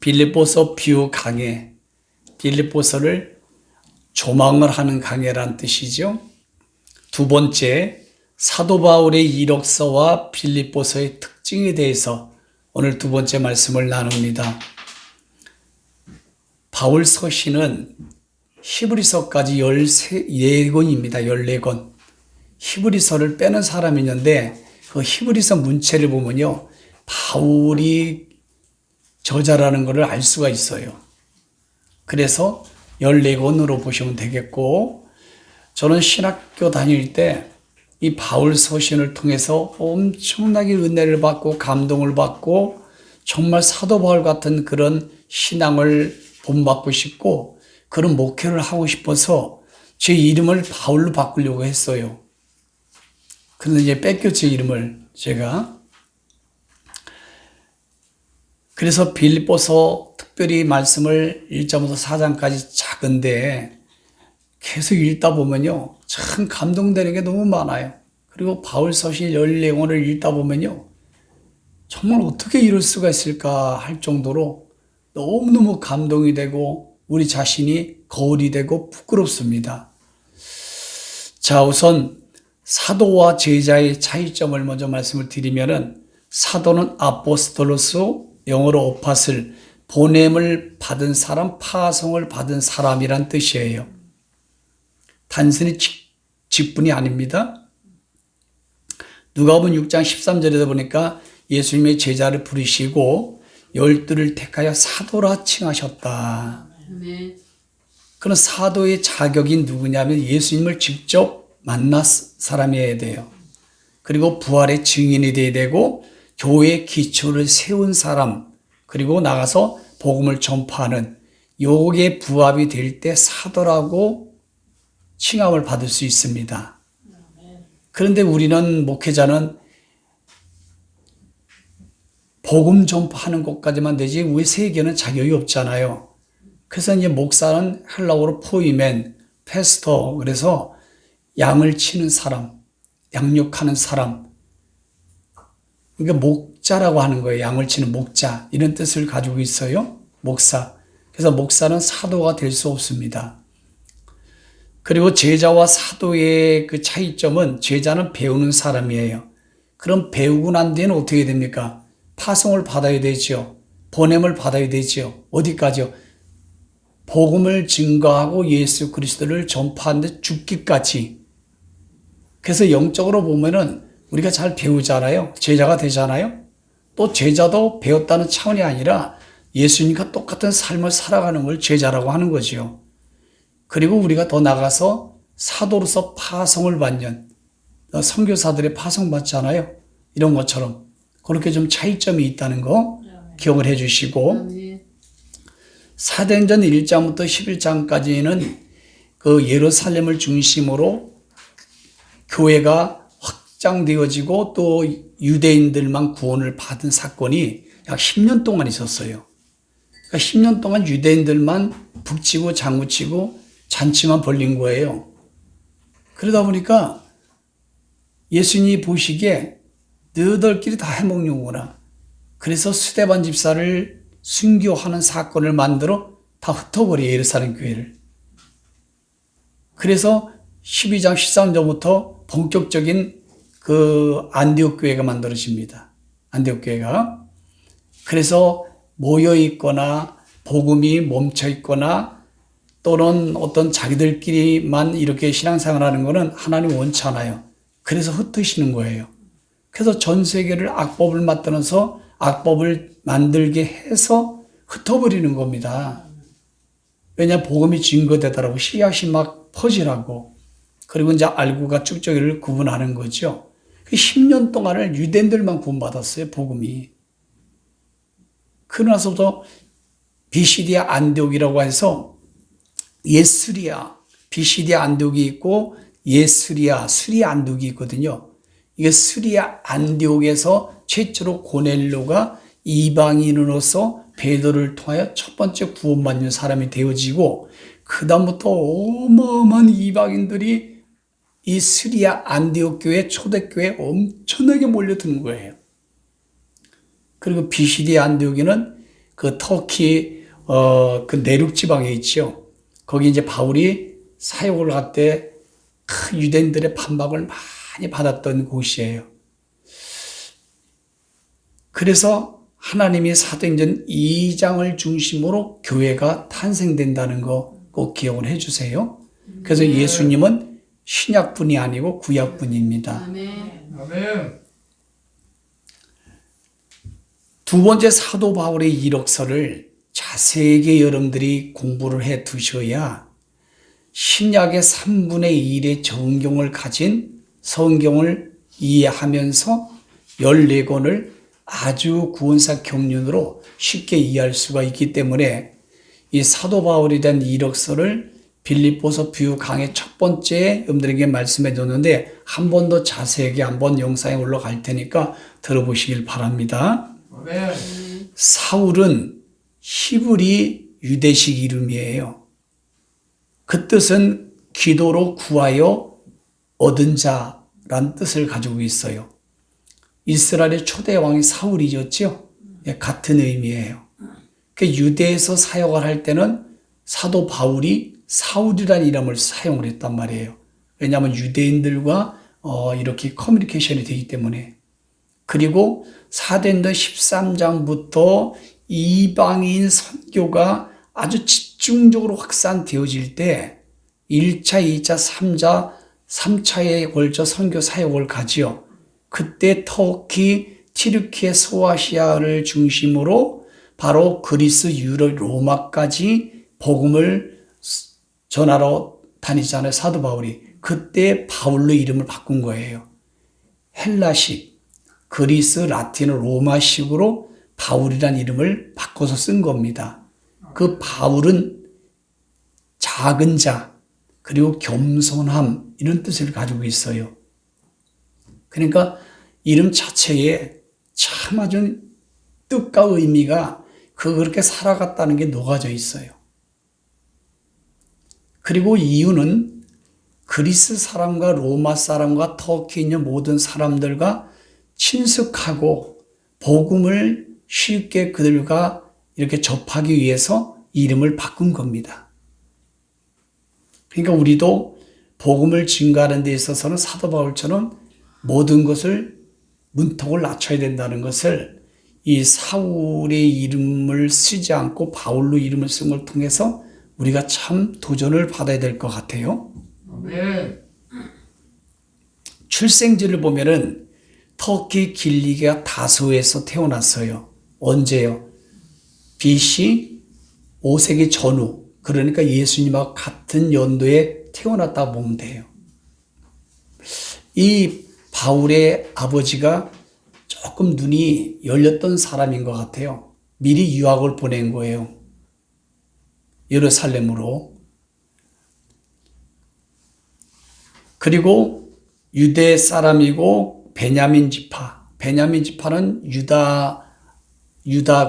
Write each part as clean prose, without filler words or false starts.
빌립보서 비유 강해, 빌립보서를 조망을 하는 강해란 뜻이죠. 두 번째, 사도 바울의 이력서와 빌립보서의 특징에 대해서 오늘 두 번째 말씀을 나눕니다. 바울 서신은 히브리서까지 14권입니다. 14권. 히브리서를 빼는 사람이 있는데 그 히브리서 문체를 보면요, 바울이 저자라는 것을 알 수가 있어요. 그래서 14권으로 보시면 되겠고, 저는 신학교 다닐 때 이 바울 서신을 통해서 엄청나게 은혜를 받고 감동을 받고 정말 사도 바울 같은 그런 신앙을 본받고 싶고 그런 목회를 하고 싶어서 제 이름을 바울로 바꾸려고 했어요. 그런데 이제 뺏겼죠, 이름을 제가. 그래서 빌립보서 특별히 말씀을 1장부터 4장까지 작은데 계속 읽다 보면요, 참 감동되는 게 너무 많아요. 그리고 바울 서신 14권을 읽다 보면요, 정말 어떻게 이럴 수가 있을까 할 정도로 너무너무 감동이 되고 우리 자신이 거울이 되고 부끄럽습니다. 자, 우선 사도와 제자의 차이점을 먼저 말씀을 드리면은, 사도는 아포스톨로스, 영어로 오파슬, 보냄을 받은 사람, 파송을 받은 사람이란 뜻이에요. 단순히 직분이 아닙니다. 누가복음 6장 13절에 보니까 예수님의 제자를 부르시고 12를 택하여 사도라 칭하셨다. 그런 사도의 자격이 누구냐면 예수님을 직접 만난 사람이어야 돼요. 그리고 부활의 증인이 되어야 되고 교회의 기초를 세운 사람, 그리고 나가서 복음을 전파하는, 요게 부합이 될 때 사도라고 칭함을 받을 수 있습니다. 그런데 우리는, 목회자는 복음 전파하는 것까지만 되지 왜 세계는 자격이 없잖아요. 그래서 이제 목사는 헬라어로 포이멘, 패스터, 그래서 양을 치는 사람, 양육하는 사람, 그러니까 목자라고 하는 거예요. 양을 치는 목자, 이런 뜻을 가지고 있어요, 목사. 그래서 목사는 사도가 될 수 없습니다. 그리고 제자와 사도의 그 차이점은, 제자는 배우는 사람이에요. 그럼 배우고 난 뒤에는 어떻게 됩니까? 파송을 받아야 되죠. 보냄을 받아야 되죠. 어디까지요? 복음을 증거하고 예수 그리스도를 전파하는데 죽기까지. 그래서 영적으로 보면은 우리가 잘 배우잖아요. 제자가 되잖아요. 또 제자도 배웠다는 차원이 아니라 예수님과 똑같은 삶을 살아가는 걸 제자라고 하는 거죠. 그리고 우리가 더 나가서 사도로서 파송을 받는, 선교사들의 파송 받잖아요. 이런 것처럼 그렇게 좀 차이점이 있다는 거 기억을 해 주시고, 사도행전 1장부터 11장까지는 그 예루살렘을 중심으로 교회가 확장되어지고 또 유대인들만 구원을 받은 사건이 약 10년 동안 있었어요. 그러니까 10년 동안 유대인들만 북치고 장구치고 잔치만 벌린 거예요. 그러다 보니까 예수님이 보시기에 너희들끼리 다 해먹는구나. 그래서 스데반 집사를 순교하는 사건을 만들어 다 흩어버려요, 예루살렘 교회를. 그래서 12장 13절부터 본격적인 그 안디옥 교회가 만들어집니다. 안디옥 교회가. 그래서 모여있거나 복음이 멈춰있거나 또는 어떤 자기들끼리만 이렇게 신앙생활하는 거는 하나님 원치 않아요. 그래서 흩으시는 거예요. 그래서 전 세계를 악법을 만들어서 악법을 만들게 해서 흩어버리는 겁니다. 왜냐, 복음이 증거되더라고. 씨앗이 막 퍼지라고. 그리고 이제 알구가 쭉저기를 구분하는 거죠. 그 10년 동안을 유대인들만 구원받았어요, 복음이. 그러나서부터 비시디아 안디옥이라고 해서 예수리아, 비시디아 안디옥이 있고 예수리아, 수리아 안디옥이 있거든요. 이게 수리아 안디옥에서 최초로 고넬료가 이방인으로서 베드로를 통하여 첫 번째 구원받는 사람이 되어지고, 그 다음부터 어마어마한 이방인들이 이 수리아 안디옥 교회, 초대교회에 엄청나게 몰려드는 거예요. 그리고 비시디아 안디옥에는 그 터키 그 내륙 지방에 있죠. 거기 이제 바울이 사역을 할 때 유대인들의 반박을 많이 받았던 곳이에요. 그래서 하나님이 사도행전 2장을 중심으로 교회가 탄생된다는 거 꼭 기억을 해주세요. 그래서 예수님은 신약분이 아니고 구약분입니다. 아멘. 두 번째 사도 바울의 이력서를 자세하게 여러분들이 공부를 해 두셔야 신약의 3분의 1의 정경을 가진 성경을 이해하면서 14권을 아주 구원사 경륜으로 쉽게 이해할 수가 있기 때문에 이 사도 바울에 대한 이력서를 빌립보서 비유 강의 첫 번째 여러분들에게 말씀해 줬는데 한 번 더 자세하게 한번 영상에 올라갈 테니까 들어보시길 바랍니다. 아멘. 사울은 히브리 유대식 이름이에요. 그 뜻은 기도로 구하여 얻은 자란 뜻을 가지고 있어요. 이스라엘의 초대 왕이 사울이었죠. 같은 의미예요. 유대에서 사역을 할 때는 사도 바울이 사울이라는 이름을 사용을 했단 말이에요. 왜냐하면 유대인들과 이렇게 커뮤니케이션이 되기 때문에. 그리고 사도행전 13장부터 이방인 선교가 아주 집중적으로 확산되어질 때 1차, 2차, 3차에 걸쳐 선교 사역을 가지요. 그때 터키, 튀르키예, 소아시아를 중심으로 바로 그리스, 유럽, 로마까지 복음을 전하러 다니잖아요. 사도 바울이. 그때 바울로 이름을 바꾼 거예요. 헬라식, 그리스, 라틴어, 로마식으로 바울이라는 이름을 바꿔서 쓴 겁니다. 그 바울은 작은 자, 그리고 겸손함 이런 뜻을 가지고 있어요. 그러니까 이름 자체에 참 아주 뜻과 의미가 그렇게 살아갔다는 게 녹아져 있어요. 그리고 이유는 그리스 사람과 로마 사람과 터키에 있는 모든 사람들과 친숙하고 복음을 쉽게 그들과 이렇게 접하기 위해서 이름을 바꾼 겁니다. 그러니까 우리도 복음을 증가하는 데 있어서는 사도 바울처럼 모든 것을 문턱을 낮춰야 된다는 것을 이 사울의 이름을 쓰지 않고 바울로 이름을 쓴 걸 통해서 우리가 참 도전을 받아야 될 것 같아요. 아멘. 출생지를 보면은 터키 길리기아 다소에서 태어났어요. 언제요? BC 5세기 전후. 그러니까 예수님하고 같은 연도에 태어났다고 보면 돼요. 이 바울의 아버지가 조금 눈이 열렸던 사람인 것 같아요. 미리 유학을 보낸 거예요. 예루살렘으로. 그리고 유대 사람이고 베냐민 지파. 베냐민 지파는 유다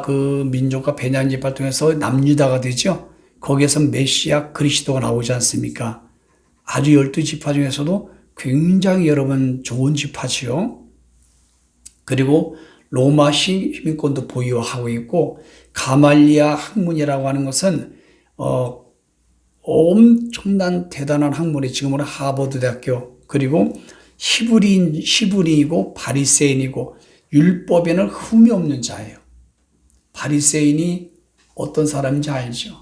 그 민족과 베냐민 지파를 통해서 남유다가 되죠. 거기에서 메시아 그리스도가 나오지 않습니까? 아주 12지파 중에서도 굉장히 여러분 좋은 지파지요. 그리고 로마 시민권도 보유하고 있고 가말리아 학문이라고 하는 것은 엄청난 대단한 학문이 지금은 하버드 대학교 그리고 히브리인이고 바리새인이고 율법에는 흠이 없는 자예요. 바리새인이 어떤 사람인지 알죠?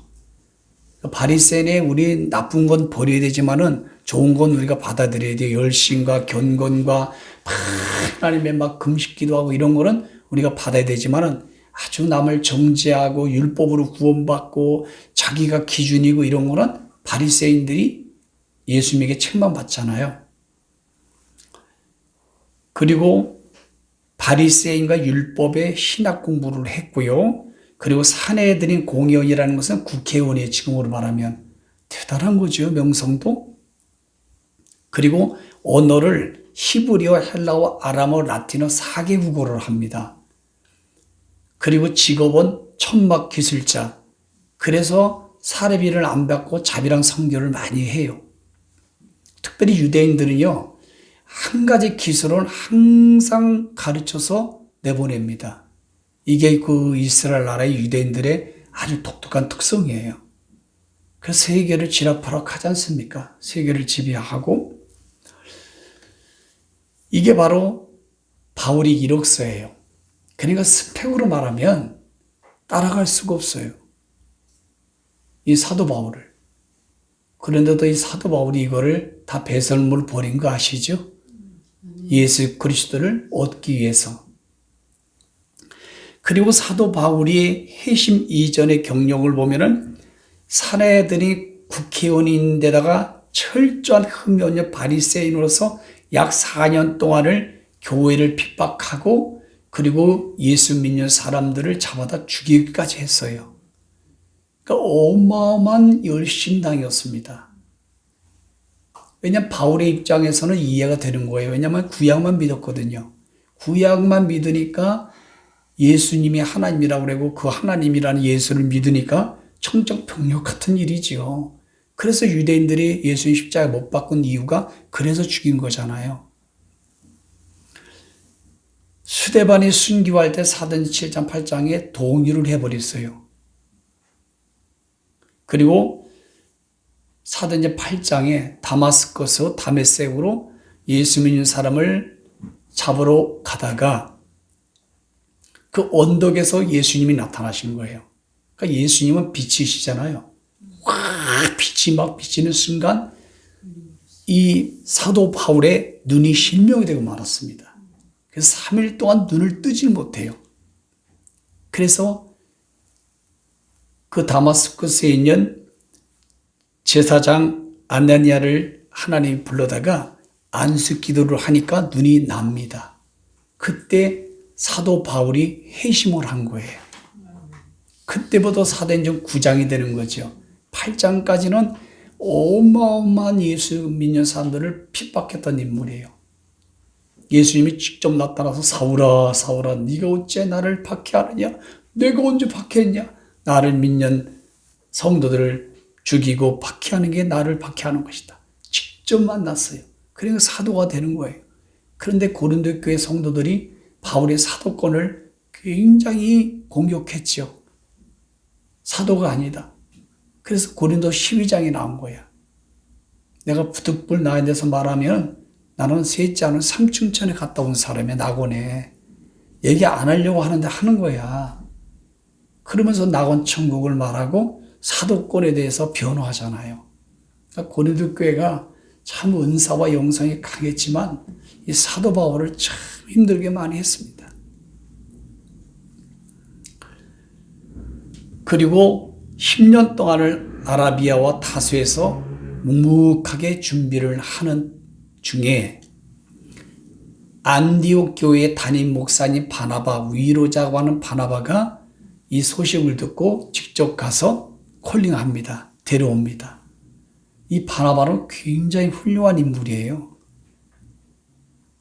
바리새인에 우리 나쁜 건 버려야 되지만은 좋은 건 우리가 받아들여야 돼요. 열심과 견건과 하나님의 막 금식기도 하고 이런 거는 우리가 받아야 되지만은 아주 남을 정죄하고 율법으로 구원받고 자기가 기준이고 이런 거는 바리새인들이 예수님에게 책망받잖아요. 그리고 바리새인과 율법의 신학 공부를 했고요. 그리고 사내들인 공의원이라는 것은 국회의원이에요. 지금으로 말하면. 대단한 거죠. 명성도. 그리고 언어를 히브리어, 헬라어, 아람어, 라틴어 4개국어를 합니다. 그리고 직업은 천막 기술자. 그래서 사례비를 안 받고 자비랑 선교를 많이 해요. 특별히 유대인들은요. 한 가지 기술은 항상 가르쳐서 내보냅니다. 이게 그 이스라엘 나라의 유대인들의 아주 독특한 특성이에요. 그래서 세계를 쥐락펴락하지 않습니까? 세계를 지배하고, 이게 바로 바울의 이력서예요. 그러니까 스펙으로 말하면 따라갈 수가 없어요. 이 사도 바울을. 그런데도 이 사도 바울이 이거를 다 배설물 버린 거 아시죠? 예수 그리스도를 얻기 위해서. 그리고 사도 바울이 회심 이전의 경력을 보면은 사내들이 국회의원인데다가 철저한 흠연녀 바리새인으로서 약 4년 동안을 교회를 핍박하고 그리고 예수 믿는 사람들을 잡아다 죽이기까지 했어요. 그러니까 어마어마한 열심당이었습니다. 왜냐하면 바울의 입장에서는 이해가 되는 거예요. 왜냐하면 구약만 믿었거든요. 구약만 믿으니까 예수님이 하나님이라고 그러고 그 하나님이라는 예수를 믿으니까 청정병력 같은 일이지요. 그래서 유대인들이 예수님 십자가에 못 박은 이유가 그래서 죽인 거잖아요. 스데반이 순교할 때 사도행전 7장 8장에 동의를 해버렸어요. 그리고 사도행전 8장에 다마스커스 다메섹으로 예수 믿는 사람을 잡으러 가다가 그 언덕에서 예수님이 나타나신 거예요. 그러니까 예수님은 빛이시잖아요. 확 빛이 막 비치는 순간 이 사도 바울의 눈이 실명이 되고 말았습니다. 그래서 3일 동안 눈을 뜨질 못해요. 그래서 그 다마스커스에 있는 제사장 아나니아를 하나님이 불러다가 안수 기도를 하니까 눈이 납니다. 그때 사도 바울이 회심을 한 거예요. 그때부터 사도행전 9장이 되는 거죠. 8장까지는 어마어마한 예수 믿는 사람들을 핍박했던 인물이에요. 예수님이 직접 나타나서 사울아 사울아 네가 어째 나를 박해하느냐? 내가 언제 박해했냐? 나를 믿는 성도들을 죽이고 박해하는 게 나를 박해하는 것이다. 직접 만났어요. 그러니까 사도가 되는 거예요. 그런데 고린도 교회 성도들이 바울의 사도권을 굉장히 공격했죠. 사도가 아니다. 그래서 고린도 12장이 나온 거야. 내가 부득불 나에 대해서 말하면 나는 셋째 하는 삼층천에 갔다 온 사람이야. 낙원에. 얘기 안 하려고 하는데 하는 거야. 그러면서 낙원 천국을 말하고 사도권에 대해서 변호하잖아요. 그러니까 고린도 교회가 참 은사와 영성이 강했지만 이 사도 바울을 참 힘들게 많이 했습니다. 그리고 10년 동안을 아라비아와 타수에서 묵묵하게 준비를 하는 중에 안디옥 교회의 담임 목사님 바나바, 위로자고 하는 바나바가 이 소식을 듣고 직접 가서 콜링합니다. 데려옵니다. 이 바나바는 굉장히 훌륭한 인물이에요.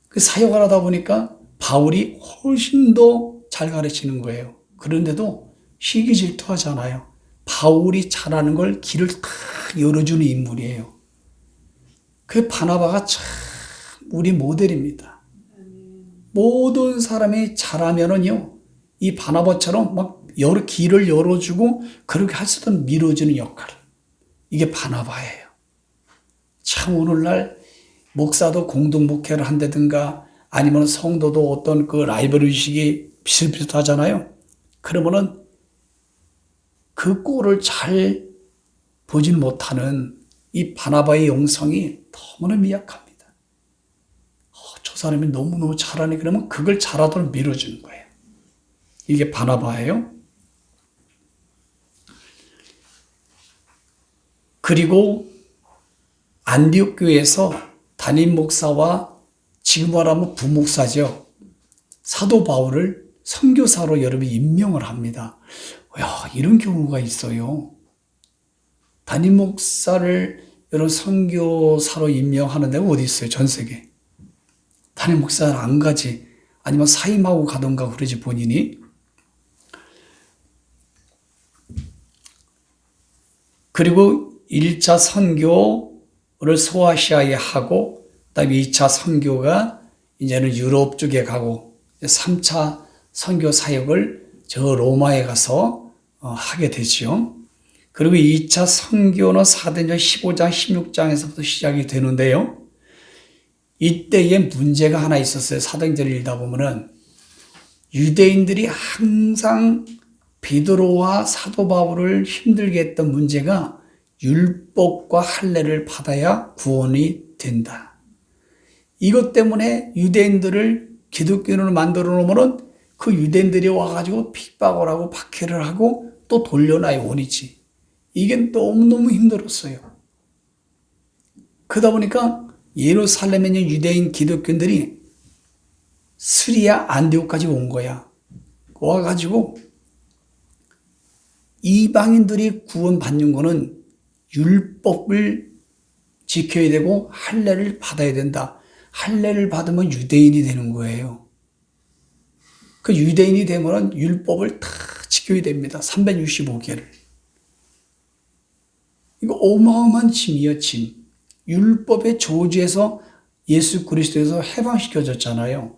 그 사역을 하다 보니까 바울이 훨씬 더 잘 가르치는 거예요. 그런데도 시기 질투하잖아요. 바울이 잘하는 걸 길을 다 열어주는 인물이에요. 그 바나바가 참 우리 모델입니다. 모든 사람이 잘하면은요, 이 바나바처럼 막 길을 열어주고 그렇게 할 수도 밀어주는 역할. 이게 바나바예요. 참 오늘날 목사도 공동목회를 한다든가 아니면 성도도 어떤 그 라이벌 의식이 비슷비슷하잖아요. 그러면은 그 꼴을 잘 보진 못하는 이 바나바의 영성이 너무나 미약합니다. 저 사람이 너무너무 잘하네. 그러면 그걸 잘하도록 밀어주는 거예요. 이게 바나바예요. 그리고 안디옥 교회에서 담임 목사와 지금 말하면 부목사죠. 사도 바울을 선교사로 여러분이 임명을 합니다. 야, 이런 경우가 있어요. 담임 목사를 여러분 선교사로 임명하는 데가 어디 있어요? 전 세계. 담임 목사를 안 가지. 아니면 사임하고 가던가 그러지 본인이. 그리고 1차 선교를 소아시아에 하고 그다음에 2차 선교가 이제는 유럽 쪽에 가고 3차 선교 사역을 저 로마에 가서 하게 되죠. 그리고 2차 선교는 사도행전 15장, 16장에서부터 시작이 되는데요. 이때에 문제가 하나 있었어요. 사도행전을 읽다 보면은 유대인들이 항상 베드로와 사도 바울을 힘들게 했던 문제가 율법과 할례를 받아야 구원이 된다. 이것 때문에 유대인들을 기독교인으로 만들어 놓으면 그 유대인들이 와가지고 핍박을 하고 박해를 하고 또 돌려놔야 원이지. 이게 너무너무 힘들었어요. 그러다 보니까 예루살렘에 있는 유대인 기독교인들이 스리야 안디옥까지 온 거야. 와가지고 이방인들이 구원받는 거는 율법을 지켜야 되고 할례를 받아야 된다. 할례를 받으면 유대인이 되는 거예요. 그 유대인이 되면 율법을 다 지켜야 됩니다. 365개를. 이거 어마어마한 짐이에요, 짐. 율법의 저주에서 예수 그리스도에서 해방시켜졌잖아요.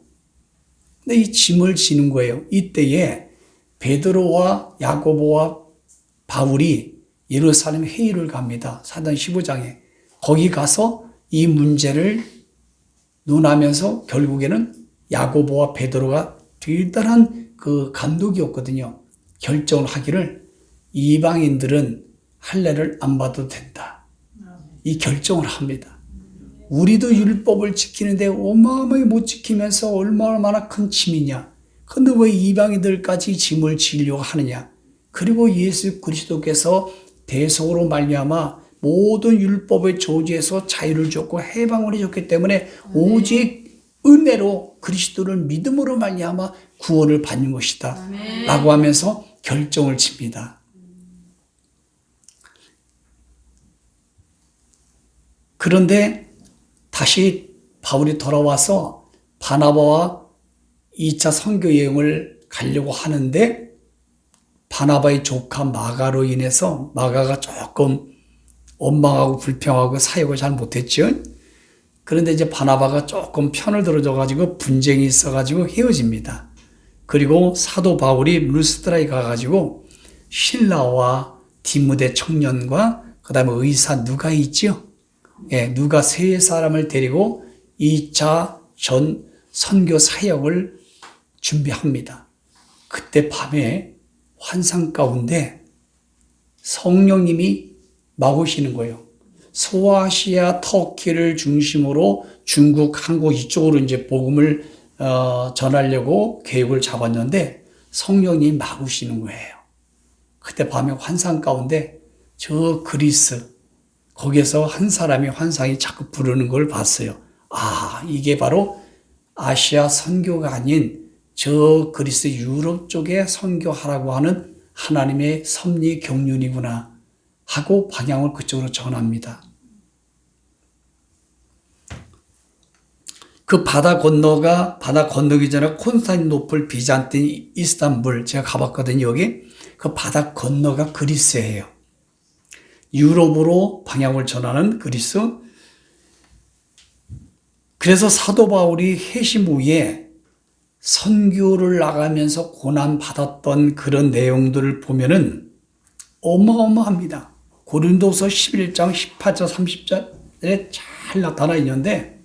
근데 이 짐을 지는 거예요. 이때에 베드로와 야고보와 바울이 예루살렘 회의를 갑니다. 사도행 15장에. 거기 가서 이 문제를 논하면서 결국에는 야고보와 베드로가 대단한 그 감독이었거든요. 결정을 하기를 이방인들은 할례를 안 받아도 된다. 이 결정을 합니다. 우리도 율법을 지키는데 어마어마하게 못 지키면서 얼마나 큰 짐이냐. 근데 왜 이방인들까지 짐을 지려고 하느냐. 그리고 예수 그리스도께서 대속으로 말미암아 모든 율법의 저주에서 자유를 줬고 해방을 해줬기 때문에 오직 은혜로 그리스도를 믿음으로 말미암아 구원을 받는 것이다. 라고 하면서 결정을 칩니다. 그런데 다시 바울이 돌아와서 바나바와 2차 선교 여행을 가려고 하는데 바나바의 조카 마가로 인해서 마가가 조금 원망하고 불평하고 사역을 잘 못했죠. 그런데 이제 바나바가 조금 편을 들어줘가지고 분쟁이 있어가지고 헤어집니다. 그리고 사도 바울이 루스드라에 가가지고 실라와 디모데 청년과 그 다음에 의사 누가 있죠. 예, 누가 세 사람을 데리고 2차 전 선교 사역을 준비합니다. 그때 밤에 환상 가운데 성령님이 막 오시는 거예요. 소아시아, 터키를 중심으로 중국, 한국 이쪽으로 이제 복음을 전하려고 계획을 잡았는데 성령님이 막 오시는 거예요. 그때 밤에 환상 가운데 저 그리스 거기에서 한 사람이 환상이 자꾸 부르는 걸 봤어요. 아, 이게 바로 아시아 선교가 아닌 저 그리스 유럽 쪽에 선교하라고 하는 하나님의 섭리 경륜이구나 하고 방향을 그쪽으로 전합니다. 그 바다 건너기 전에 콘스탄티노플, 비잔틴, 이스탄불 제가 가봤거든요. 여기 그 바다 건너가 그리스예요. 유럽으로 방향을 전하는 그리스. 그래서 사도 바울이 회심 후에 선교를 나가면서 고난받았던 그런 내용들을 보면은 어마어마합니다. 고린도서 11장 18절 30절에 잘 나타나 있는데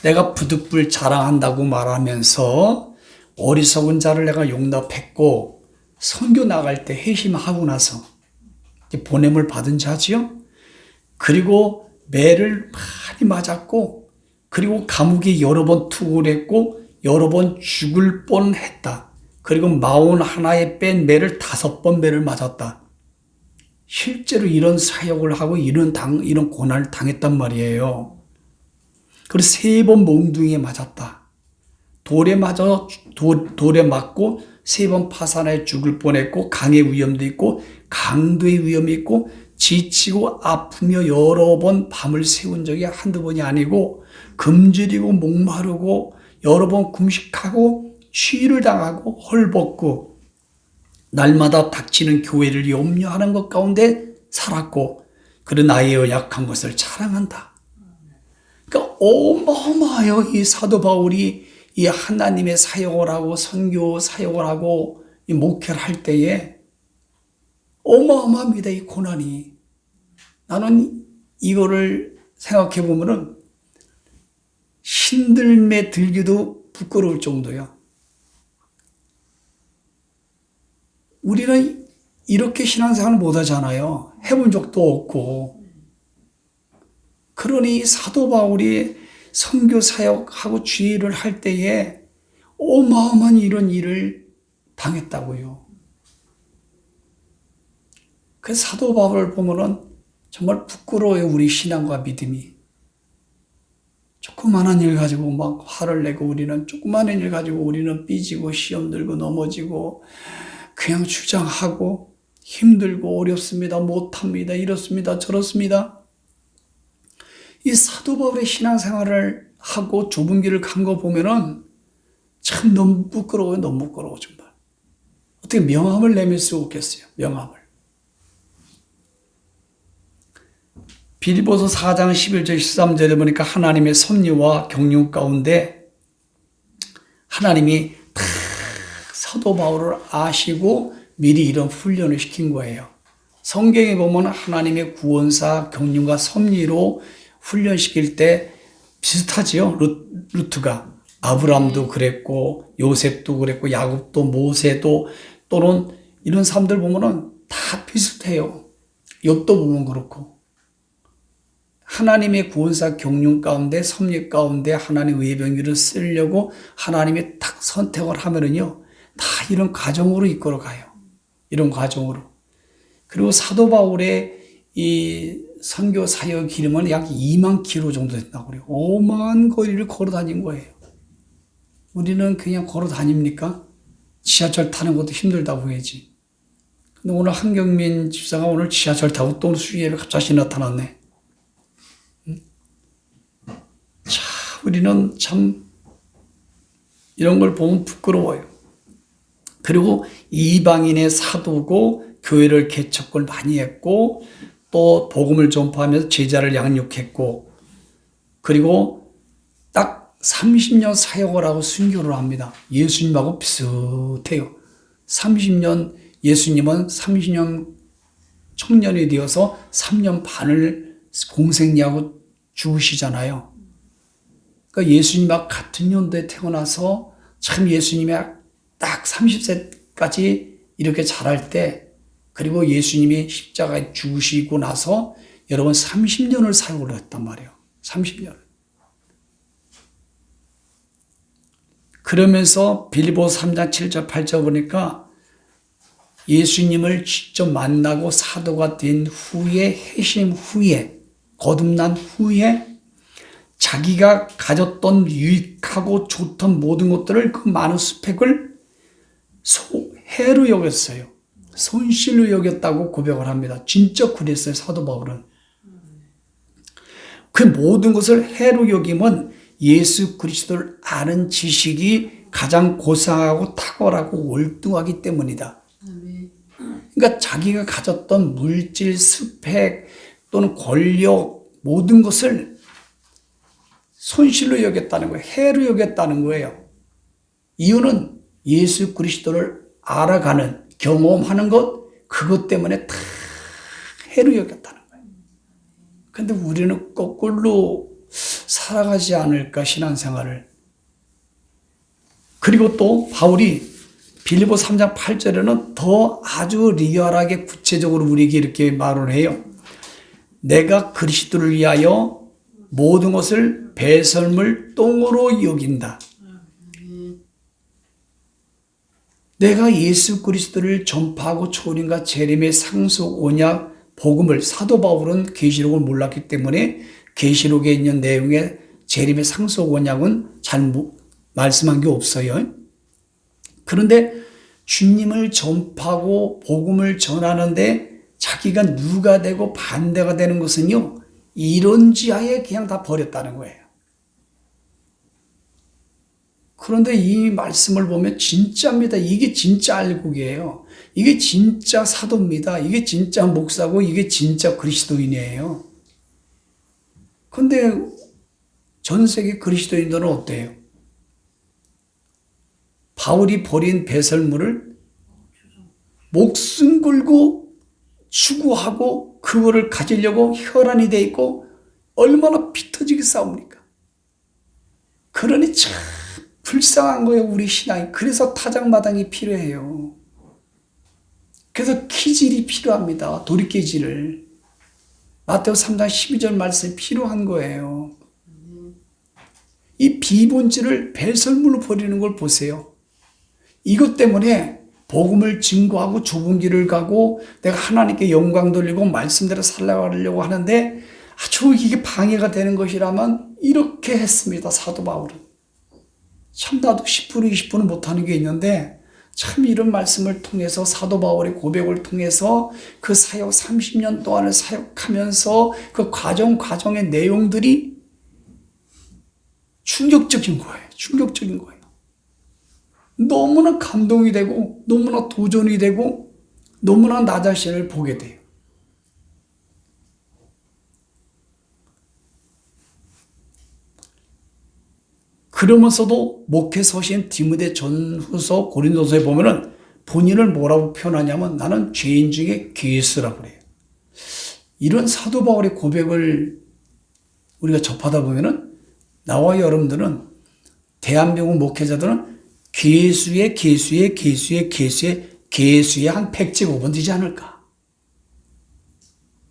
내가 부득불 자랑한다고 말하면서 어리석은 자를 내가 용납했고 선교 나갈 때 회심하고 나서 보냄을 받은 자지요. 그리고 매를 많이 맞았고 그리고 감옥에 여러 번 투구를 했고 여러 번 죽을 뻔했다. 그리고 41에 뺀 매를 5번 매를 맞았다. 실제로 이런 사역을 하고 이런 고난을 당했단 말이에요. 그리고 3번 몽둥이에 맞았다. 돌에 맞고 3번 파산에 죽을 뻔했고 강의 위험도 있고 강도의 위험이 있고 지치고 아프며 여러 번 밤을 새운 적이 한두 번이 아니고 굶주리고 목마르고 여러 번 금식하고 시위를 당하고 헐벗고 날마다 닥치는 교회를 염려하는 것 가운데 살았고 그런 나의 연약한 것을 자랑한다. 그러니까 어마어마해요. 이 사도 바울이 이 하나님의 사역을 하고 선교 사역을 하고 이 목회를 할 때에 어마어마합니다. 이 고난이. 나는 이거를 생각해 보면은 힘듦에 들기도 부끄러울 정도야. 우리는 이렇게 신앙생활을 못 하잖아요. 해본 적도 없고. 그러니 사도 바울이 선교 사역하고 주의를 할 때에 어마어마한 이런 일을 당했다고요. 그 사도 바울을 보면은 정말 부끄러워요. 우리 신앙과 믿음이. 조그마한 일 가지고 막 화를 내고 우리는 조그마한 일 가지고 우리는 삐지고 시험 들고 넘어지고 그냥 주장하고 힘들고 어렵습니다. 못합니다. 이렇습니다. 저렇습니다. 이 사도 바울의 신앙생활을 하고 좁은 길을 간 거 보면은 참 너무 부끄러워요. 너무 부끄러워 정말. 어떻게 명함을 내밀 수 없겠어요. 명함을. 빌립보서 4장 11절 13절에 보니까 하나님의 섭리와 경륜 가운데 하나님이 다 사도 바울을 아시고 미리 이런 훈련을 시킨 거예요. 성경에 보면 하나님의 구원사 경륜과 섭리로 훈련시킬 때 비슷하지요. 루트가. 아브람도 그랬고 요셉도 그랬고 야곱도 모세도 또는 이런 사람들 보면은 다 비슷해요. 욥도 보면 그렇고. 하나님의 구원사 경륜 가운데 섭리 가운데 하나님의 의병기를 쓰려고 하나님이 딱 선택을 하면은요 다 이런 과정으로 이끌어가요. 이런 과정으로. 그리고 사도 바울의 이 선교 사역 기름은 약 2만 킬로 정도 된다고 그래요. 어마한 거리를 걸어 다닌 거예요. 우리는 그냥 걸어 다닙니까? 지하철 타는 것도 힘들다고 해야지. 근데 오늘 한경민 집사가 오늘 지하철 타고 또 수위에 갑자기 나타났네. 자, 우리는 참 이런 걸 보면 부끄러워요. 그리고 이방인의 사도고 교회를 개척을 많이 했고 또 복음을 전파하면서 제자를 양육했고 그리고 딱 30년 사역을 하고 순교를 합니다. 예수님하고 비슷해요. 30년 예수님은 30년 청년이 되어서 3년 반을 공생애하고 죽으시잖아요. 그러니까 예수님하고 같은 연도에 태어나서 참 예수님이 딱 30세까지 이렇게 자랄 때 그리고 예수님이 십자가에 죽으시고 나서 여러분 30년을 사역을 했단 말이에요. 30년. 그러면서 빌립보서 3장 7절 8절 보니까 예수님을 직접 만나고 사도가 된 후에 회심 후에 거듭난 후에 자기가 가졌던 유익하고 좋던 모든 것들을 그 많은 스펙을 해로 여겼어요. 손실로 여겼다고 고백을 합니다. 진짜 그랬어요. 사도 바울은. 그 모든 것을 해로 여기면 예수 그리스도를 아는 지식이 가장 고상하고 탁월하고 월등하기 때문이다. 그러니까 자기가 가졌던 물질, 스펙 또는 권력 모든 것을 손실로 여겼다는 거예요. 해로 여겼다는 거예요. 이유는 예수 그리스도를 알아가는 경험하는 것 그것 때문에 다 해로 여겼다는 거예요. 그런데 우리는 거꾸로 살아가지 않을까 신앙생활을. 그리고 또 바울이 빌립보 3장 8절에는 더 아주 리얼하게 구체적으로 우리에게 이렇게 말을 해요. 내가 그리스도를 위하여 모든 것을 배설물 똥으로 여긴다. 내가 예수 그리스도를 전파하고 초림과 재림의 상속 언약 복음을 사도 바울은 계시록을 몰랐기 때문에 계시록에 있는 내용의 재림의 상속 언약은 잘 말씀한 게 없어요. 그런데 주님을 전파하고 복음을 전하는데 자기가 누가 되고 반대가 되는 것은요, 이런 지하에 그냥 다 버렸다는 거예요. 그런데 이 말씀을 보면 진짜입니다. 이게 진짜 알곡이에요. 이게 진짜 사도입니다. 이게 진짜 목사고 이게 진짜 그리스도인이에요. 그런데 전 세계 그리스도인들은 어때요? 바울이 버린 배설물을 목숨 걸고 추구하고 그거를 가지려고 혈안이 돼 있고 얼마나 피 터지게 싸웁니까? 그러니 참 불쌍한 거예요, 우리 신앙이. 그래서 타작마당이 필요해요. 그래서 기질이 필요합니다. 돌이키질을. 마태오 3장 12절 말씀이 필요한 거예요. 이 비본질을 배설물로 버리는 걸 보세요. 이것 때문에 복음을 증거하고 좁은 길을 가고 내가 하나님께 영광 돌리고 말씀대로 살아가려고 하는데 아주 이게 방해가 되는 것이라면 이렇게 했습니다. 사도 바울은. 참 나도 10% 20% 못하는 게 있는데 참 이런 말씀을 통해서 사도 바울의 고백을 통해서 그 사역 30년 동안을 사역하면서 그 과정의 내용들이 충격적인 거예요. 충격적인 거예요. 너무나 감동이 되고 너무나 도전이 되고 너무나 나 자신을 보게 돼요. 그러면서도 목회 서신 디모데 전후서 고린도서에 보면은 본인을 뭐라고 표현하냐면 나는 죄인 중에 괴수라고 그래요. 이런 사도 바울의 고백을 우리가 접하다 보면은 나와 여러분들은 대한민국 목회자들은 괴수의 한 100제곱은 되지 않을까?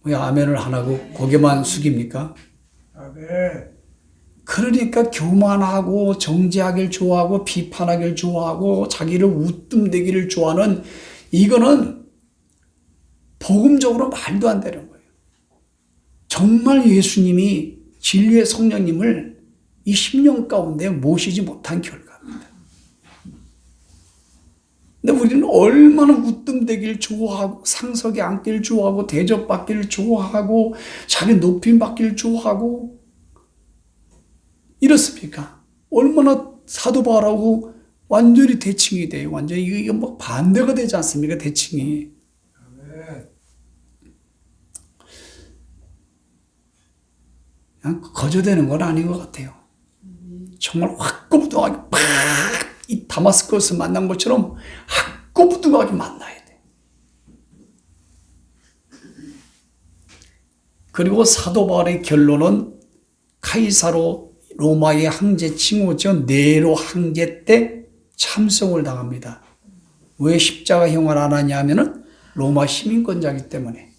왜 아멘을 안 하고 고개만 숙입니까? 아멘. 그러니까 교만하고 정죄하기를 좋아하고 비판하기를 좋아하고 자기를 웃듬대기를 좋아하는 이거는 복음적으로 말도 안 되는 거예요. 정말 예수님이 진리의 성령님을 이 10년 가운데 모시지 못한 결과입니다. 근데 우리는 얼마나 웃듬대기를 좋아하고 상석에 앉기를 좋아하고 대접받기를 좋아하고 자기 높임받기를 좋아하고 이렇습니까? 얼마나 사도 바울하고 완전히 대칭이 돼요. 완전히 이게 뭐 반대가 되지 않습니까? 대칭이. 아멘. 그냥 거저되는 건 아닌 것 같아요. 정말 확고부동하게 팍! 이 다마스커스 만난 것처럼 확고부동하게 만나야 돼. 그리고 사도 바울의 결론은 카이사로 로마의 황제 칭호죠. 네로 황제 때 참송을 당합니다. 왜 십자가형을 안 하냐 하면은 로마 시민권자이기 때문에.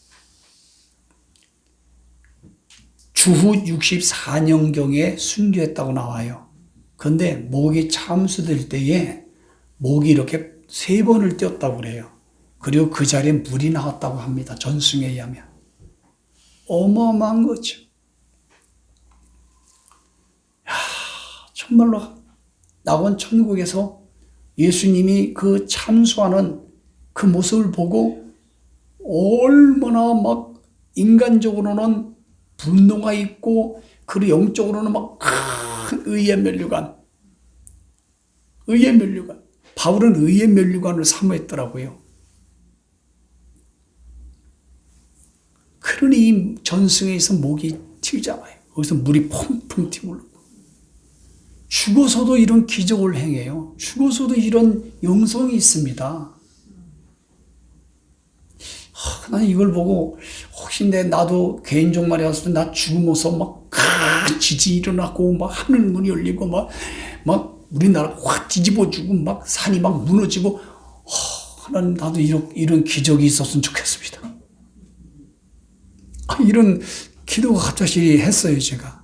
주후 64년경에 순교했다고 나와요. 근데 목이 참수될 때에 목이 이렇게 3번을 띄었다고 그래요. 그리고 그 자리에 물이 나왔다고 합니다. 전승에 의하면. 어마어마한 거죠. 정말로 낙원 천국에서 예수님이 그 참수하는 그 모습을 보고 얼마나 막 인간적으로는 분노가 있고 그리고 영적으로는 막 큰 의의 면류관. 바울은 의의 면류관을 사모했더라고요. 그러니 이 전승에서 목이 튀잖아요. 거기서 물이 펑펑 튀고 죽어서도 이런 기적을 행해요. 죽어서도 이런 영성이 있습니다. 나는 이걸 보고 혹시 나도 개인종말에 왔을 때 나 죽으면서 막 지지 일어나고 막 하늘 문이 열리고 막 우리나라 확 뒤집어지고 막 산이 막 무너지고 하나님 나도 이런 기적이 있었으면 좋겠습니다. 이런 기도가 갑자기 했어요 제가.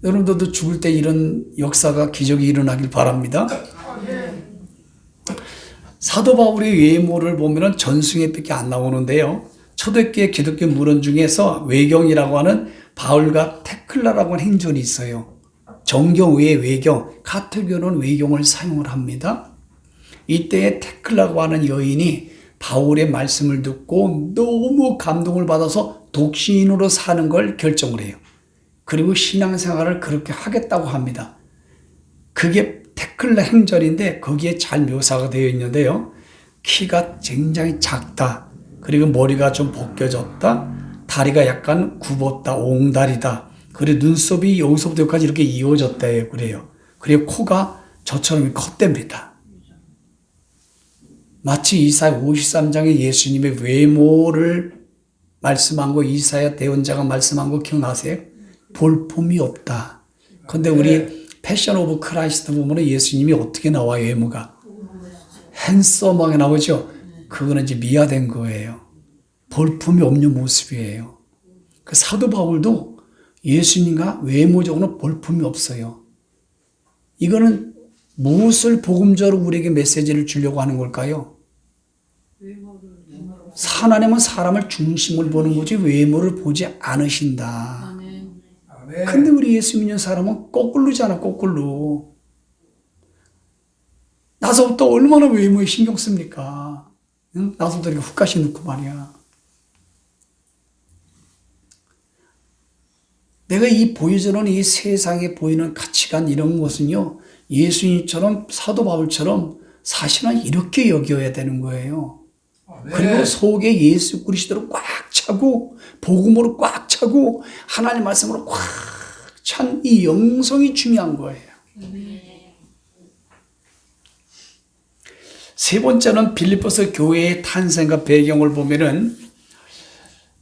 여러분들도 죽을 때 이런 역사가 기적이 일어나길 바랍니다. 사도 바울의 외모를 보면 전승에밖에 안 나오는데요. 초대교회 기독교 문헌 중에서 외경이라고 하는 바울과 테클라라고 하는 행전이 있어요. 정경 외에 외경, 가톨교는 외경을 사용을 합니다. 이때에 테클라라고 하는 여인이 바울의 말씀을 듣고 너무 감동을 받아서 독신으로 사는 걸 결정을 해요. 그리고 신앙생활을 그렇게 하겠다고 합니다. 그게 테클라 행전인데 거기에 잘 묘사가 되어 있는데요. 키가 굉장히 작다. 그리고 머리가 좀 벗겨졌다. 다리가 약간 굽었다. 옹다리다. 그리고 눈썹이 여기서부터 여기까지 이렇게 이어졌다. 그래요. 그리고 코가 저처럼 컸답니다. 마치 이사야 53장에 예수님의 외모를 말씀한 거 이사야 대언자가 말씀한 거 기억나세요? 볼품이 없다. 근데 우리 패션 오브 크라이스트 보면 예수님이 어떻게 나와요? 외모가 핸섬하게 나오죠. 그거는 이제 미화된 거예요. 볼품이 없는 모습이에요. 그 사도 바울도 예수님과 외모적으로 볼품이 없어요. 이거는 무엇을 복음적으로 우리에게 메시지를 주려고 하는 걸까요? 하나님은 사람을 중심을 보는 거지 외모를 보지 않으신다. 아멘. 근데 우리 예수 믿는 사람은 거꾸로잖아, 거꾸로. 나서부터 얼마나 외모에 신경 씁니까? 응? 나서부터 이렇게 훅가시 넣고 말이야. 내가 이 보여주는 이 세상에 보이는 가치관 이런 것은요, 예수님처럼 사도 바울처럼 사실은 이렇게 여겨야 되는 거예요. 아멘. 그리고 속에 예수 그리스도로 꽉 차고 복음으로 꽉 차고 하나님 말씀으로 꽉 찬 이 영성이 중요한 거예요. 세 번째는 빌립보서 교회의 탄생과 배경을 보면은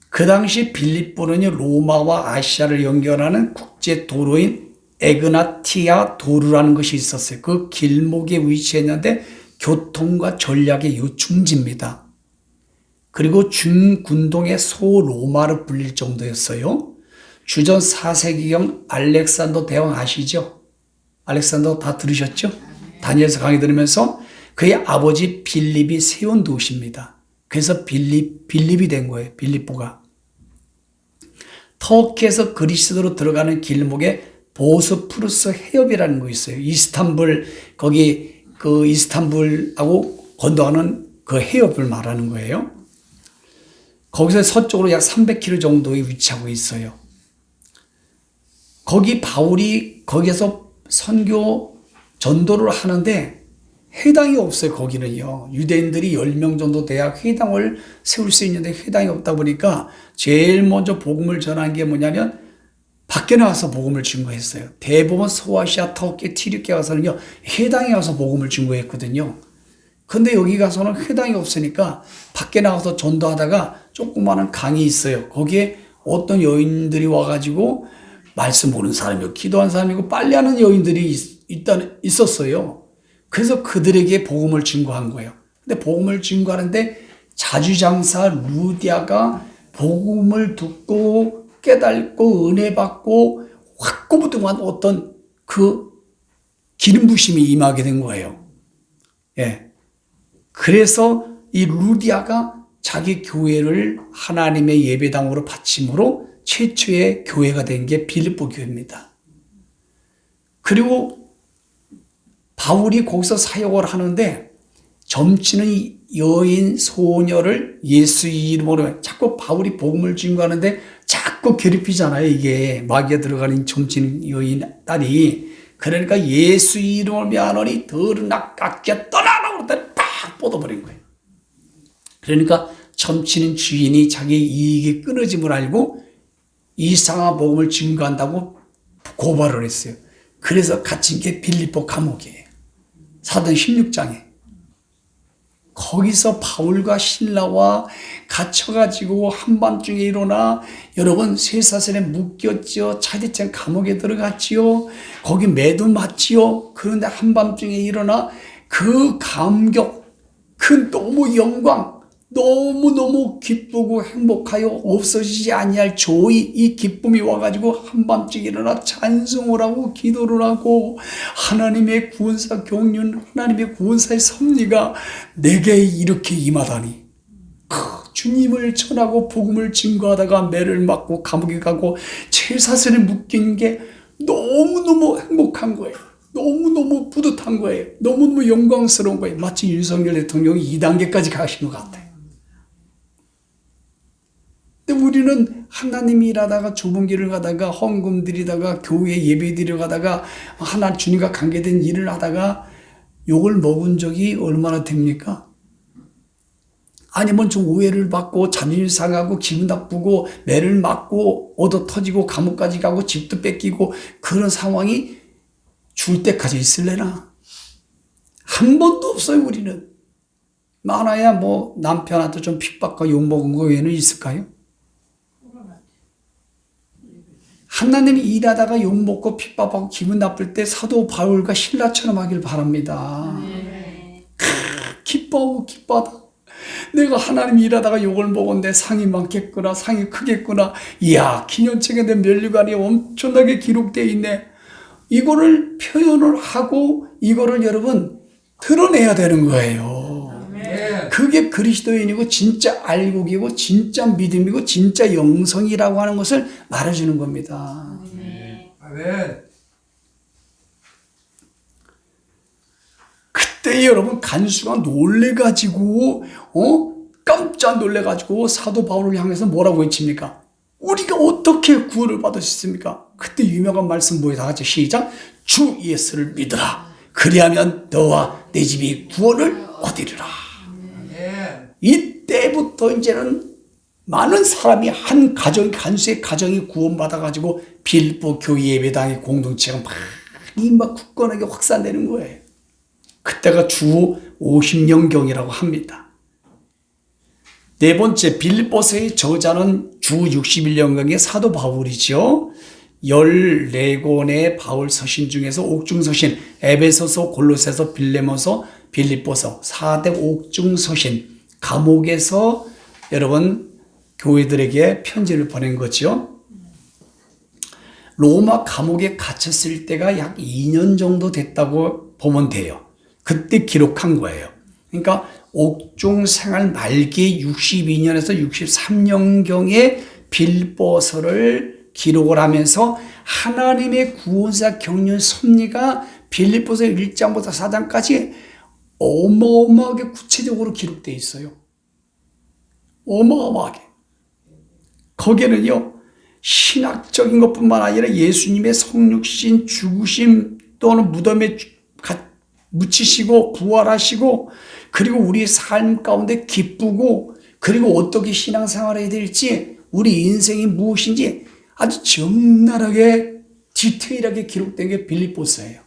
그 당시 빌립보는 로마와 아시아를 연결하는 국제 도로인 에그나티아 도로라는 것이 있었어요. 그 길목에 위치했는데 교통과 전략의 요충지입니다. 그리고 중군동의 소로마로 불릴 정도였어요. 주전 4세기경 알렉산더 대왕 아시죠? 알렉산더 다 들으셨죠? 다니엘서 강의 들으면서 그의 아버지 빌립이 세운 도시입니다. 그래서 빌립이 된 거예요. 빌립보가. 터키에서 그리스도로 들어가는 길목에 보스푸루스 해협이라는 거 있어요. 이스탄불, 거기 그 이스탄불하고 건너가는 그 해협을 말하는 거예요. 거기서 서쪽으로 약 300km 정도에 위치하고 있어요. 거기 바울이 거기에서 선교 전도를 하는데 회당이 없어요. 거기는요. 유대인들이 10명 정도 돼야 회당을 세울 수 있는데 회당이 없다 보니까 제일 먼저 복음을 전한 게 뭐냐면 밖에 나와서 복음을 증거했어요. 대부분 소아시아, 터키, 튀르키예 가서는요. 회당에 가서 복음을 증거했거든요. 근데 여기 가서는 회당이 없으니까 밖에 나가서 전도하다가 조그마한 강이 있어요. 거기에 어떤 여인들이 와가지고 말씀 보는 사람이고 기도하는 사람이고 빨래하는 여인들이 있었어요. 그래서 그들에게 복음을 증거한 거예요. 근데 복음을 증거하는데 자주장사 루디아가 복음을 듣고 깨닫고 은혜 받고 확고부동한 어떤 그 기름 부심이 임하게 된 거예요. 예. 그래서 이 루디아가 자기 교회를 하나님의 예배당으로 바침으로 최초의 교회가 된 게 빌립보 교회입니다. 그리고 바울이 거기서 사역을 하는데 점치는 여인 소녀를 예수 이름으로 자꾸 바울이 복음을 증거하는데 자꾸 괴롭히잖아요. 이게 마귀가 들어가는 점치는 여인 딸이. 그러니까 예수 이름을 미안하니 더러나 깎게 떠나라고 그랬더니 팍 뻗어버린 거예요. 그러니까 점치는 주인이 자기 이익이 끊어짐을 알고 이상한 복음을 증거한다고 고발을 했어요. 그래서 갇힌 게 빌립보 감옥이에요. 사도행 16장에. 거기서 바울과 실라와 갇혀가지고 한밤중에 일어나 여러분 쇠사슬에 묶였지요. 차디찬 감옥에 들어갔지요. 거기 매도 맞지요. 그런데 한밤중에 일어나 그 감격, 그 너무 영광, 너무너무 기쁘고 행복하여 없어지지 아니할 조의 이 기쁨이 와가지고 한밤중에 일어나 찬송을 하고 기도를 하고 하나님의 구원사 경륜, 하나님의 구원사의 섭리가 내게 이렇게 임하다니. 주님을 전하고 복음을 증거하다가 매를 맞고 감옥에 가고 쇠사슬에 묶인 게 너무너무 행복한 거예요. 너무너무 뿌듯한 거예요. 너무너무 영광스러운 거예요. 마치 윤석열 대통령이 2단계까지 가신 것 같아요. 근데 우리는 하나님이 일하다가 좁은 길을 가다가 헌금 드리다가 교회 예배 드리러 가다가 하나 주님과 관계된 일을 하다가 욕을 먹은 적이 얼마나 됩니까? 아니면 좀 오해를 받고 자존심 상하고 기분 나쁘고 매를 맞고 얻어 터지고 감옥까지 가고 집도 뺏기고 그런 상황이 줄 때까지 있을래나? 한 번도 없어요. 우리는 많아야 뭐 남편한테 좀 핍박과 욕먹은 거 외에는 있을까요? 하나님이 일하다가 욕먹고 핍박하고 기분 나쁠 때 사도 바울과 실라처럼 하길 바랍니다. 기뻐하고 기뻐하다. 내가 하나님 일하다가 욕을 먹었는데 상이 많겠구나, 상이 크겠구나. 이야, 기념책에 내 면류관이 엄청나게 기록되어 있네. 이거를 표현을 하고 이거를 여러분 드러내야 되는 거예요. 그게 그리스도인이고 진짜 알곡이고 진짜 믿음이고 진짜 영성이라고 하는 것을 말해주는 겁니다. 아멘. 그때 여러분 간수가 놀래가지고 깜짝 놀래가지고 사도 바울을 향해서 뭐라고 외칩니까? 우리가 어떻게 구원을 받을 수 있습니까? 그때 유명한 말씀 뭐예요? 다 같이 시작. 주 예수를 믿으라. 그리하면 너와 내 집이 구원을 얻으리라. 이때부터 이제는 많은 사람이 한 가정, 간수의 가정이 구원받아가지고 빌보 교회 예배당의 공동체가 막 굳건하게 확산되는 거예요. 그때가 주 50년경이라고 합니다. 네 번째, 빌립보서의 저자는 주 61년경의 사도 바울이죠. 14권의 바울 서신 중에서 옥중서신, 에베소서, 골로새서, 빌레몬서, 빌립보서 4대 옥중서신, 감옥에서 여러분 교회들에게 편지를 보낸 거죠. 로마 감옥에 갇혔을 때가 약 2년 정도 됐다고 보면 돼요. 그때 기록한 거예요. 그러니까 옥중 생활 말기 62년에서 63년경에 빌립보서를 기록을 하면서 하나님의 구원사 경륜 섭리가 빌립보서 1장부터 4장까지 어마어마하게 구체적으로 기록되어 있어요. 어마어마하게. 거기에는요, 신학적인 것뿐만 아니라 예수님의 성육신, 죽으심 또는 무덤에 묻히시고 부활하시고 그리고 우리 삶 가운데 기쁘고 그리고 어떻게 신앙생활을 해야 될지 우리 인생이 무엇인지 아주 적나라하게 디테일하게 기록된 게 빌립보서예요.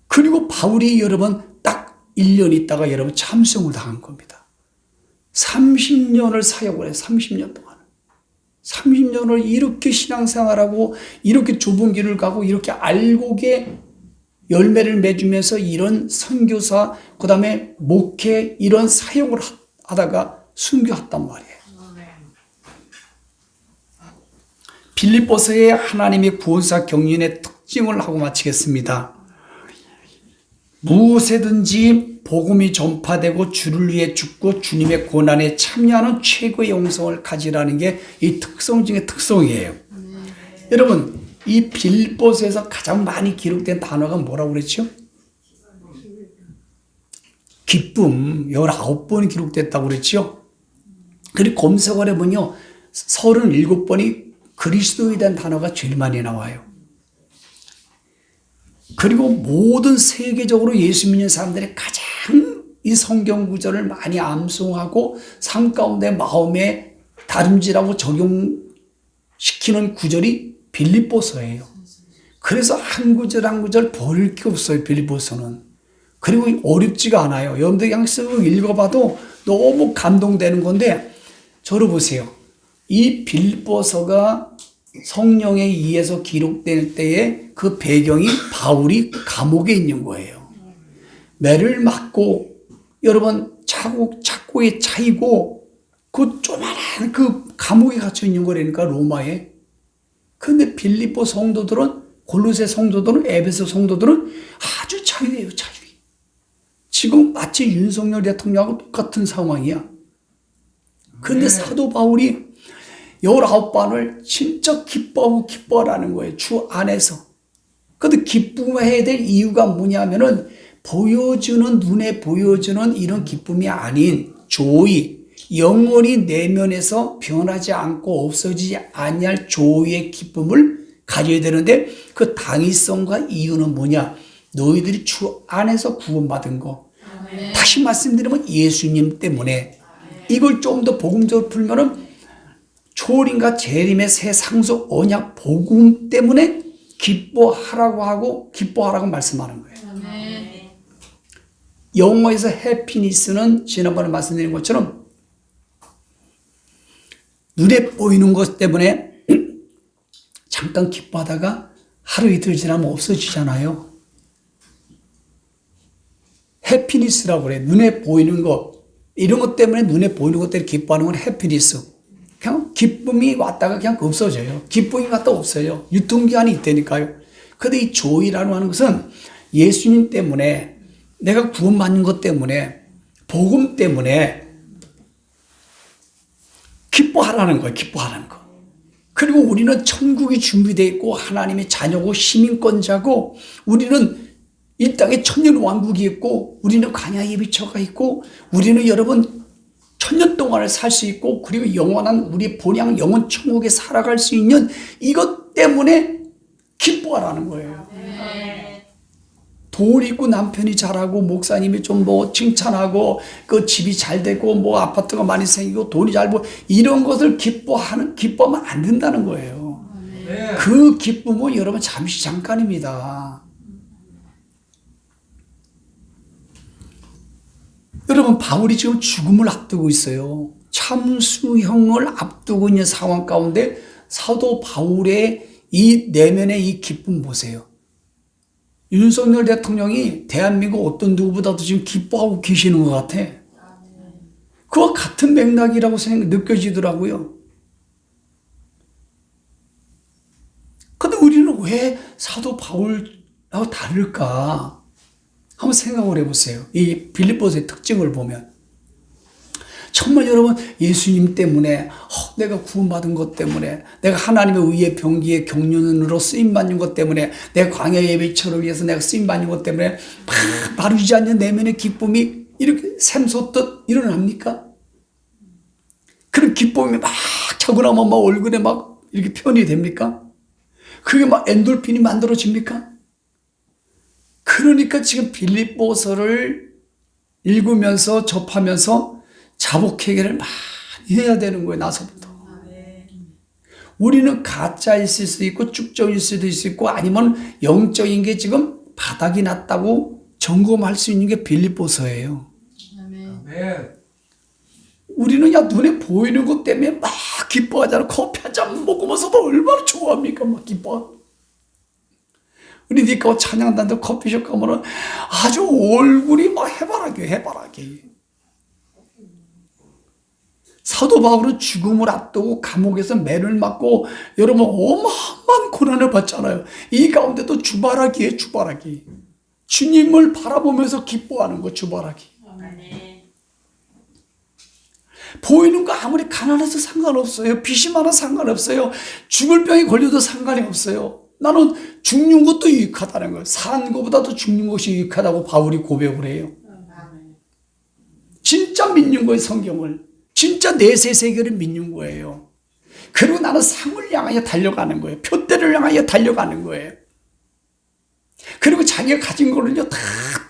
그리고 바울이 여러분 딱 1년 있다가 여러분 참수형을 당한 겁니다. 30년을 사역을 해요. 30년 동안. 30년을 이렇게 신앙생활하고 이렇게 좁은 길을 가고 이렇게 알곡의 열매를 맺으면서 이런 선교사 그 다음에 목회 이런 사역을 하다가 순교했단 말이에요. 빌립보서의 하나님의 구원사 경륜의 특징을 하고 마치겠습니다. 무엇에든지 복음이 전파되고 주를 위해 죽고 주님의 고난에 참여하는 최고의 영성을 가지라는 게 이 특성 중에 특성이에요. 여러분 이 빌립보서에서 가장 많이 기록된 단어가 뭐라고 그랬죠? 기쁨 19번이 기록됐다고 그랬죠? 그리고 검색을 해보면요 37번이 그리스도에 대한 단어가 제일 많이 나와요. 그리고 모든 세계적으로 예수 믿는 사람들이 가장 이 성경 구절을 많이 암송하고 삶 가운데 마음에 다름질하고 적용시키는 구절이 빌립보서예요. 그래서 한 구절 한 구절 버릴 게 없어요. 빌립보서는. 그리고 어렵지가 않아요. 여러분들 그냥 쓱 읽어봐도 너무 감동되는 건데 저를 보세요. 이 빌립보서가 성령에 의해서 기록될 때에 그 배경이 바울이 감옥에 있는 거예요. 매를 맞고 여러분 착고에 차이고 그 조만한 그 감옥에 갇혀 있는 거라니까 로마에. 근데 빌립보 성도들은 골로새 성도들은 에베소 성도들은 아주 자유예요. 자유. 지금 마치 윤석열 대통령하고 똑같은 상황이야. 근데 사도 바울이 19번을 진짜 기뻐하라는 거예요. 주 안에서. 근데 기쁨해야 될 이유가 뭐냐면은 눈에 보여주는 이런 기쁨이 아닌 조의, 영원히 내면에서 변하지 않고 없어지지 아니할 조의 기쁨을 가져야 되는데 그 당위성과 이유는 뭐냐? 너희들이 주 안에서 구원받은 거. 다시 말씀드리면 예수님 때문에. 이걸 좀 더 복음적으로 풀면은 초림과 재림의 새 상속 언약 복음 때문에 기뻐하라고 말씀하는 거예요. 영어에서 해피니스는 지난번에 말씀드린 것처럼 눈에 보이는 것 때문에 잠깐 기뻐하다가 하루 이틀 지나면 없어지잖아요. 해피니스라고 그래. 눈에 보이는 것, 이런 것 때문에 눈에 보이는 것 때문에 기뻐하는 건 해피니스. 그냥 기쁨이 왔다가 그냥 없어져요. 기쁨이 왔다 없어요. 유통기한이 있다니까요. 근데 이 조이라고 하는 것은 예수님 때문에, 내가 구원받는 것 때문에, 복음 때문에 기뻐하라는 거예요. 기뻐하라는 거. 그리고 우리는 천국이 준비되어 있고 하나님의 자녀고 시민권자고, 우리는 이 땅에 천년 왕국이 있고, 우리는 광야 예비처가 있고, 우리는 여러분 천년 동안을 살 수 있고, 그리고 영원한 우리 본향 영원 천국에 살아갈 수 있는 이것 때문에 기뻐하라는 거예요. 돈 있고 남편이 잘하고 목사님이 좀 뭐 칭찬하고 그 집이 잘 되고 뭐 아파트가 많이 생기고 돈이 잘 벌고 이런 것을 기뻐하면 안 된다는 거예요. 네. 그 기쁨은 여러분 잠시 잠깐입니다. 여러분 바울이 지금 죽음을 앞두고 있어요. 참수형을 앞두고 있는 상황 가운데 사도 바울의 이 내면의 이 기쁨 보세요. 윤석열 대통령이 대한민국 어떤 누구보다도 지금 기뻐하고 계시는 것 같아. 그와 같은 맥락이라고 느껴지더라고요. 근데 우리는 왜 사도 바울하고 다를까? 한번 생각을 해보세요. 이 빌립보서의 특징을 보면. 정말 여러분 예수님 때문에 내가 구원받은 것 때문에 내가 하나님의 의의 병기의 경륜으로 쓰임받는 것 때문에 내가 광야 예배처를 위해서 내가 쓰임받는 것 때문에 마르지 않는 내면의 기쁨이 이렇게 샘솟듯 일어납니까? 그런 기쁨이 막 차분하면 막 얼굴에 막 이렇게 표현이 됩니까? 그게 막 엔돌핀이 만들어집니까? 그러니까 지금 빌립보서를 읽으면서 접하면서 자복회개를 많이 해야 되는 거예요. 나서부터. 우리는 가짜일 수도 있고 쭉정일 수도 있고 아니면 영적인 게 지금 바닥이 났다고 점검할 수 있는 게 빌립보서예요. 아멘. 우리는 야 눈에 보이는 것 때문에 막 기뻐하잖아. 커피 한 잔 먹으면서도 얼마나 좋아합니까? 막 기뻐. 우리 니까 찬양단도 커피숍 가면은 아주 얼굴이 막 해바라기. 사도 바울은 죽음을 앞두고 감옥에서 매를 맞고 여러분 어마어마한 고난을 받잖아요. 이 가운데도 주바라기에 주바라기. 주님을 바라보면서 기뻐하는 거 주바라기. 보이는 거 아무리 가난해서 상관없어요. 빚이 많아 상관없어요. 죽을 병에 걸려도 상관이 없어요. 나는 죽는 것도 유익하다는 거예요. 사는 것보다도 죽는 것이 유익하다고 바울이 고백을 해요. 진짜 믿는 거예요, 성경을. 진짜 내세 세계를 믿는 거예요. 그리고 나는 상을 향하여 달려가는 거예요. 표대를 향하여 달려가는 거예요. 그리고 자기가 가진 거는요, 다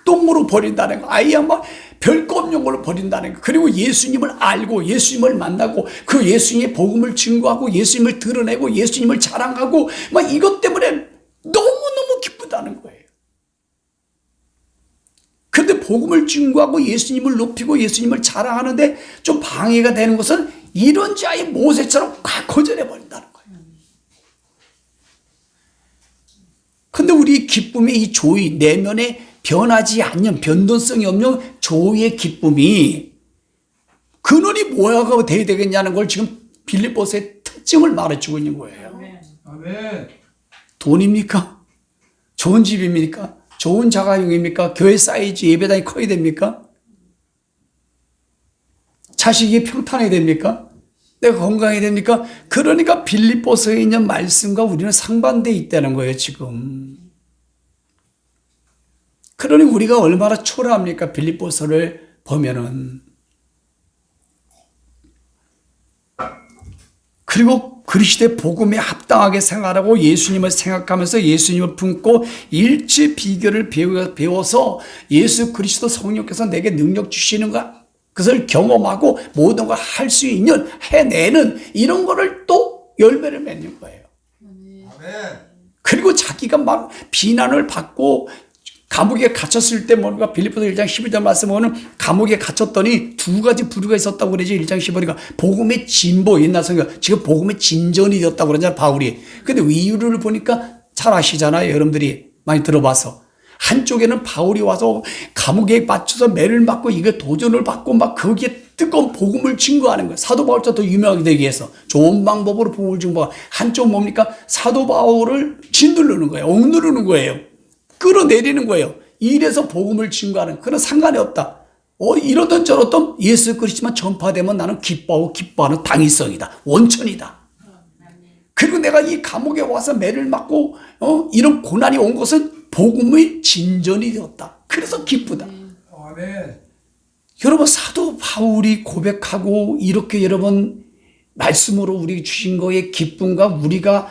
똥으로 버린다는 거. 아예 막 별거 없는 걸로 버린다는 거. 그리고 예수님을 알고 예수님을 만나고 그 예수님의 복음을 증거하고 예수님을 드러내고 예수님을 자랑하고 막 이것 때문에 너무너무 기쁘다는 거예요. 근데 복음을 증거하고 예수님을 높이고 예수님을 자랑하는데 좀 방해가 되는 것은 이런 자의 모세처럼 다 거절해버린다는 거예요. 근데 우리 기쁨의 이 조의, 내면에 변하지 않는 변동성이 없는 조의 기쁨이 근원이 뭐야가 돼야 되겠냐는 걸 지금 빌립보서의 특징을 말해주고 있는 거예요. 아멘. 돈입니까? 좋은 집입니까? 좋은 자가용입니까? 교회 사이즈 예배당이 커야 됩니까? 자식이 평탄해야 됩니까? 내가 건강해야 됩니까? 그러니까 빌립보서에 있는 말씀과 우리는 상반되어 있다는 거예요, 지금. 그러니 우리가 얼마나 초라합니까? 빌립보서를 보면은. 그리고 그리스도의 복음에 합당하게 생활하고 예수님을 생각하면서 예수님을 품고 일치 비결을 배워서 예수 그리스도 성령께서 내게 능력 주시는 것을 경험하고 모든 걸 할 수 있는 해내는 이런 거를 또 열매를 맺는 거예요. 아멘. 그리고 자기가 막 비난을 받고 감옥에 갇혔을 때 뭔가 빌립보서 1장 11절 말씀 보면 감옥에 갇혔더니 두 가지 부류가 있었다고 그러지. 1장 15절이니까 복음의 진보, 옛날 성경 지금 복음의 진전이 되었다고 그러잖아요, 바울이. 근데 이유를 보니까 잘 아시잖아요, 여러분들이 많이 들어봐서. 한쪽에는 바울이 와서 감옥에 맞춰서 매를 맞고 이게 도전을 받고 막 거기에 뜨거운 복음을 증거하는 거예요. 사도 바울보다 더 유명하게 되기 위해서 좋은 방법으로 복음을 증거하고, 한쪽 뭡니까? 사도 바울을 짓누르는 거예요. 억누르는 거예요. 끌어내리는 거예요. 이래서 복음을 증거하는, 그런 상관이 없다. 이러던 저러던 예수 그리스도만 전파되면 나는 기뻐하는 당위성이다. 원천이다. 그리고 내가 이 감옥에 와서 매를 맞고 이런 고난이 온 것은 복음의 진전이 되었다. 그래서 기쁘다. 아멘. 여러분, 사도 바울이 고백하고 이렇게 여러분 말씀으로 우리 주신 거의 기쁨과 우리가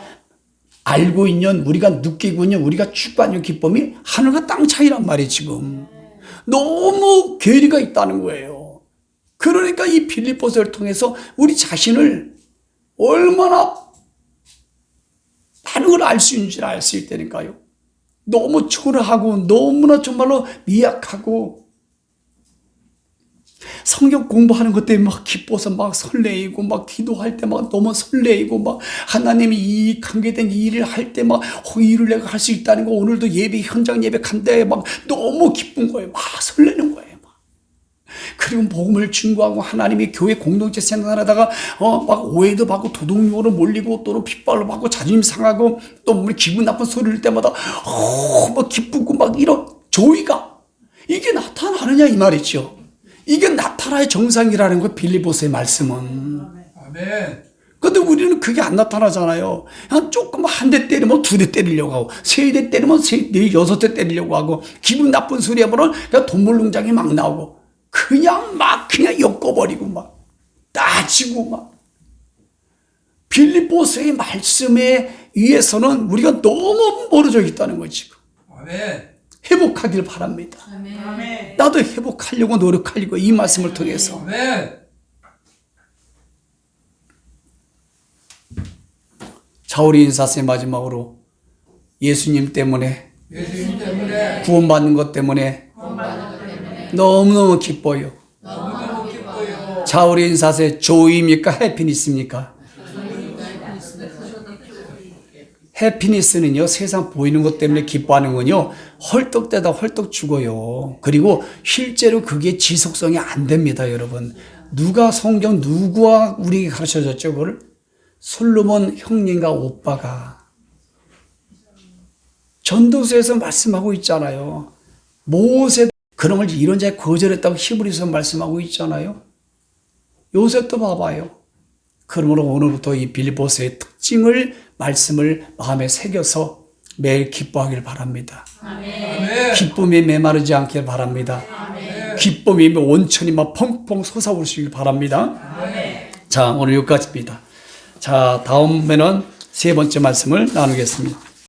알고 있는, 우리가 느끼고 있는, 우리가 축복하는 기쁨이 하늘과 땅 차이란 말이에요. 지금 너무 괴리가 있다는 거예요. 그러니까 이 빌립보서를 통해서 우리 자신을 얼마나 많은 걸 알 수 있는지 알 수 있다니까요. 너무 초라하고 너무나 정말로 미약하고 성경 공부하는 것 때문에 막 기뻐서 막 설레이고, 막 기도할 때 막 너무 설레이고, 막 하나님이 이 관계된 일을 할 때 막 이 일을 내가 할 수 있다는 거, 오늘도 예배 현장 예배 간데 막 너무 기쁜 거예요. 막 설레는 거예요. 막. 그리고 복음을 증거하고 하나님이 교회 공동체 생활하다가 막 오해도 받고 도둑놈으로 몰리고 또는 핍박을 받고 자존심 상하고 또 우리 기분 나쁜 소리 를 때마다 막 기쁘고 막 이런 조의가 이게 나타나느냐 이 말이죠. 이게 나타나야 정상이라는 거, 빌립보서의 말씀은. 아멘. 근데 우리는 그게 안 나타나잖아요. 그냥 조금 한 대 때리면 두 대 때리려고 하고, 세 대 때리면 여섯 대 때리려고 하고, 기분 나쁜 소리 하면 그냥 돈물농장이 막 나오고, 그냥 엮어버리고 막 따지고 막. 빌립보서의 말씀에 의해서는 우리가 너무 멀어져 있다는 거지 지금. 아멘. 회복하길 바랍니다. 아멘. 나도 회복하려고 노력하려고, 이 말씀을 통해서. 아멘. 자, 우리 인사세 마지막으로 예수님 때문에, 예수님 때문에 구원받는 것 때문에 너무너무 기뻐요. 너무너무 기뻐요. 자, 우리 인사세 조이입니까? 해피니스입니까? 해피니스는요, 세상 보이는 것 때문에 기뻐하는 건요, 헐떡대다 헐떡 죽어요. 그리고 실제로 그게 지속성이 안 됩니다, 여러분. 성경 누구와 우리에게 가르쳐 줬죠, 그걸? 솔로몬 형님과 오빠가. 전도서에서 말씀하고 있잖아요. 모세, 그런 걸 이런 자에 거절했다고 히브리서 말씀하고 있잖아요. 요셉도 봐봐요. 그러므로 오늘부터 이 빌립보서의 특징을, 말씀을 마음에 새겨서 매일 기뻐하길 바랍니다. 아멘. 기쁨이 메마르지 않길 바랍니다. 기쁨이 온천이 막 펑펑 솟아오르시길 바랍니다. 자, 오늘 여기까지입니다. 자, 다음에는 세 번째 말씀을 나누겠습니다.